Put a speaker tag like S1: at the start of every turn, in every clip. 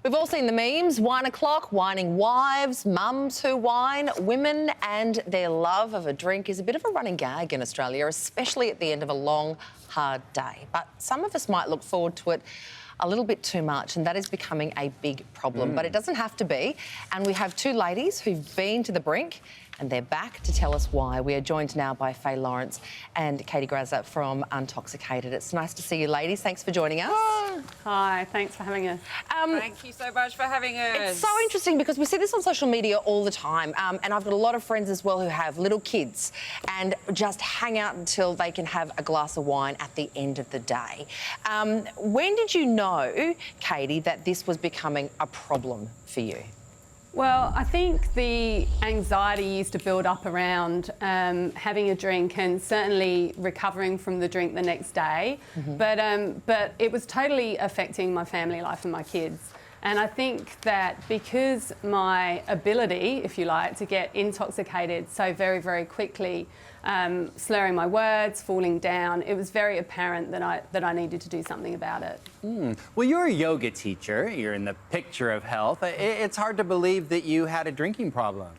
S1: We've all seen the memes, wine o'clock, whining wives, mums who whine. Women and their love of a drink is a bit of a running gag in Australia, especially at the end of a long, hard day. But some of us might look forward to it a little bit too much, and that is becoming a big problem. But it doesn't have to be. And we have two ladies who've been to the brink and they're back to tell us why. We are joined now by Faye Lawrence and Katie Grazza from Untoxicated. It's nice to see you, ladies. Thanks for joining us.
S2: Hi, thanks for having us.
S3: Thank you so much for having us.
S1: It's so interesting because we see this on social media all the time, and I've got a lot of friends as well who have little kids and just hang out until they can have a glass of wine at the end of the day. When did you know, Katie, that this was becoming a problem for you?
S2: Well, I think the anxiety used to build up around having a drink and certainly recovering from the drink the next day. But it was totally affecting my family life and my kids. And I think that because my ability, if you like, to get intoxicated so very, very quickly, slurring my words, falling down, it was very apparent that I needed to do something about it.
S4: Well, you're a yoga teacher. You're in the picture of health. It's hard to believe that you had a drinking problem.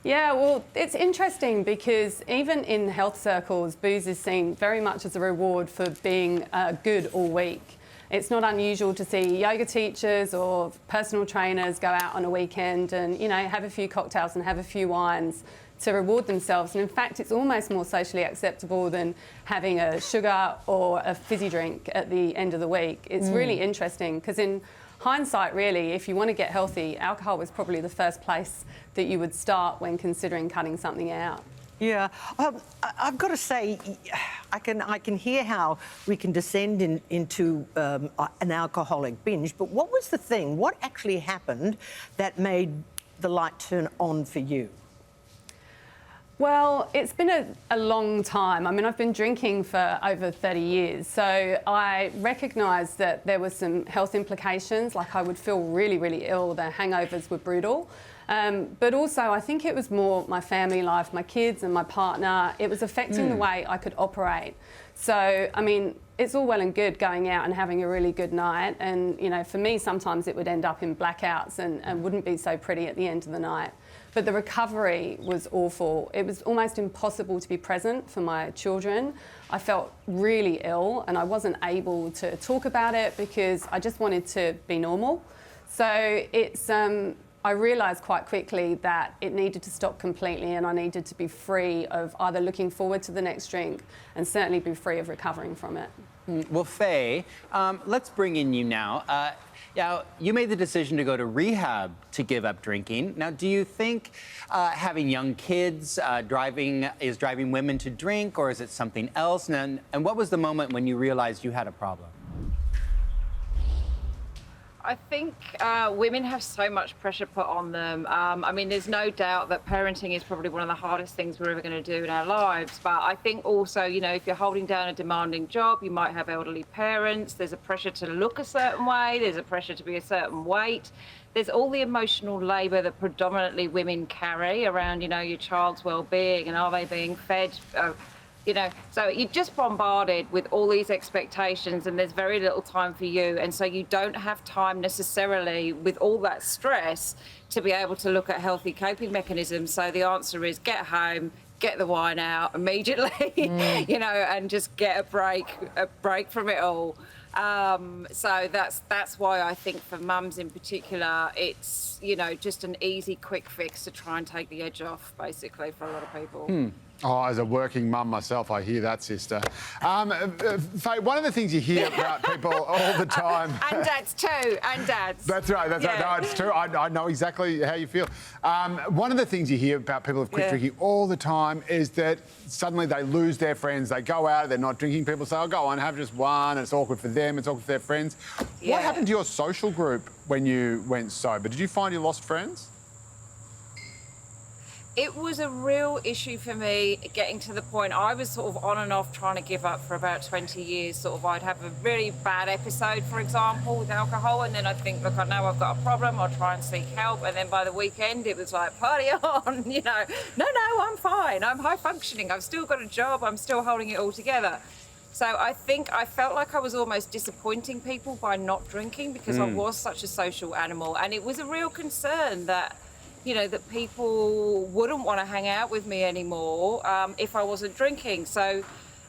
S2: Yeah, well, it's interesting because even in health circles, booze is seen very much as a reward for being good all week. It's not unusual to see yoga teachers or personal trainers go out on a weekend and, you know, have a few cocktails and have a few wines to reward themselves. And in fact, it's almost more socially acceptable than having a sugar or a fizzy drink at the end of the week. It's really interesting because in hindsight, really, if you want to get healthy, alcohol was probably the first place that you would start when considering cutting something out.
S5: Yeah, I've got to say, I can hear how we can descend into an alcoholic binge, but what was the thing? What actually happened that made the light turn on for you?
S2: Well, it's been a long time. I mean, I've been drinking for over 30 years, so I recognised that there were some health implications, like I would feel really, really ill, the hangovers were brutal. But also, I think it was more my family life, my kids and my partner. It was affecting the way I could operate. So, I mean, it's all well and good going out and having a really good night. And, you know, for me, sometimes it would end up in blackouts and wouldn't be so pretty at the end of the night. But the recovery was awful. It was almost impossible to be present for my children. I felt really ill and I wasn't able to talk about it because I just wanted to be normal. So it's... I realised quite quickly that it needed to stop completely and I needed to be free of either looking forward to the next drink and certainly be free of recovering from it.
S4: Well, Faye, let's bring in you now. Now, you made the decision to go to rehab to give up drinking. Now, do you think having young kids is driving women to drink, or is it something else? And what was the moment when you realised you had a problem?
S3: I think women have so much pressure put on them. I mean, there's no doubt that parenting is probably one of the hardest things we're ever going to do in our lives. But I think also, you know, if you're holding down a demanding job, you might have elderly parents. There's a pressure to look a certain way. There's a pressure to be a certain weight. There's all the emotional labour that predominantly women carry around, you know, your child's well-being and are they being fed. You know, so you're just bombarded with all these expectations and there's very little time for you. And so you don't have time necessarily with all that stress to be able to look at healthy coping mechanisms. So the answer is get home, get the wine out immediately, you know, and just get a break from it all. So that's why I think for mums in particular, it's, you know, just an easy, quick fix to try and take the edge off, basically, for a lot of people.
S6: Oh, as a working mum myself, I hear that, sister. Faye, one of the things you hear about people all the time...
S3: And dads too, and dads.
S6: That's right, that's right. No, it's true. I know exactly how you feel. One of the things you hear about people who quit drinking all the time is that suddenly they lose their friends. They go out, they're not drinking. People say, oh, go on, have just one. It's awkward for them, it's awkward for their friends. What happened to your social group when you went sober? Did you find you lost friends?
S3: It was a real issue for me getting to the point. I was sort of on and off trying to give up for about 20 years. Sort of I'd have a really bad episode, for example, with alcohol, and then I'd think, look, I know I've got a problem, I'll try and seek help. And then by the weekend, it was like, party on, you know. No, I'm fine, I'm high functioning, I've still got a job, I'm still holding it all together. So I think I felt like I was almost disappointing people by not drinking because I was such a social animal. And it was a real concern that, you know, that people wouldn't want to hang out with me anymore if I wasn't drinking. So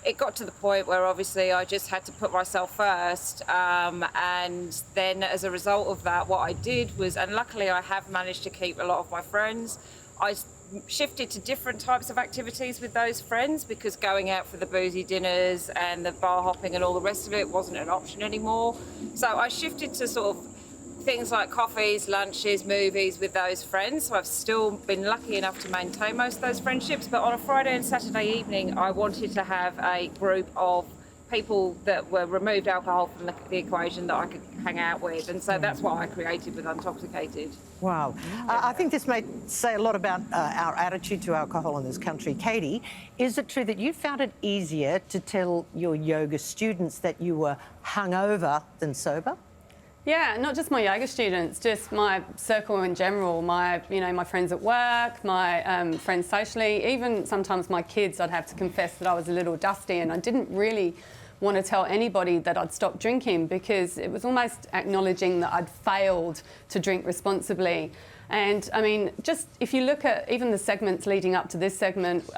S3: it got to the point where obviously I just had to put myself first. And then as a result of that, what I did was, and luckily I have managed to keep a lot of my friends, I shifted to different types of activities with those friends because going out for the boozy dinners and the bar hopping and all the rest of it wasn't an option anymore. So I shifted to sort of things like coffees, lunches, movies with those friends. So I've still been lucky enough to maintain most of those friendships. But on a Friday and Saturday evening, I wanted to have a group of people that were removed alcohol from the equation that I could hang out with. And so that's what I created with Untoxicated.
S5: Wow. I think this may say a lot about our attitude to alcohol in this country. Katie, is it true that you found it easier to tell your yoga students that you were hungover than sober?
S2: Yeah, not just my yoga students, just my circle in general, my friends at work, my friends socially, even sometimes my kids. I'd have to confess that I was a little dusty and I didn't really want to tell anybody that I'd stopped drinking because it was almost acknowledging that I'd failed to drink responsibly. And I mean, just if you look at even the segments leading up to this segment,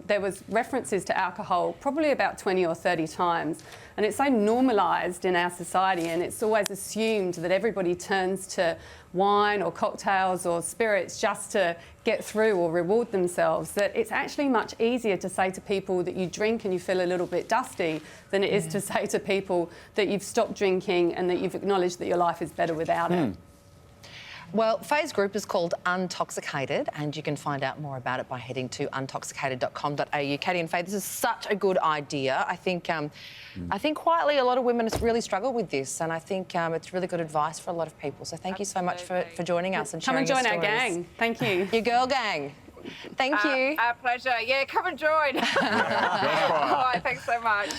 S2: there was references to alcohol probably about 20 or 30 times. And it's so normalised in our society, and it's always assumed that everybody turns to wine or cocktails or spirits just to get through or reward themselves, that it's actually much easier to say to people that you drink and you feel a little bit dusty than it is to say to people that you've stopped drinking and that you've acknowledged that your life is better without it.
S1: Well, Faye's group is called Untoxicated, and you can find out more about it by heading to untoxicated.com.au. Katie and Faye, this is such a good idea. I think quietly a lot of women really struggle with this, and I think it's really good advice for a lot of people. So thank you so much for joining us and sharing your stories.
S2: Come and join our gang. Thank you.
S1: Your girl gang. Thank you.
S3: Our pleasure. Yeah, come and join. All right, thanks so much.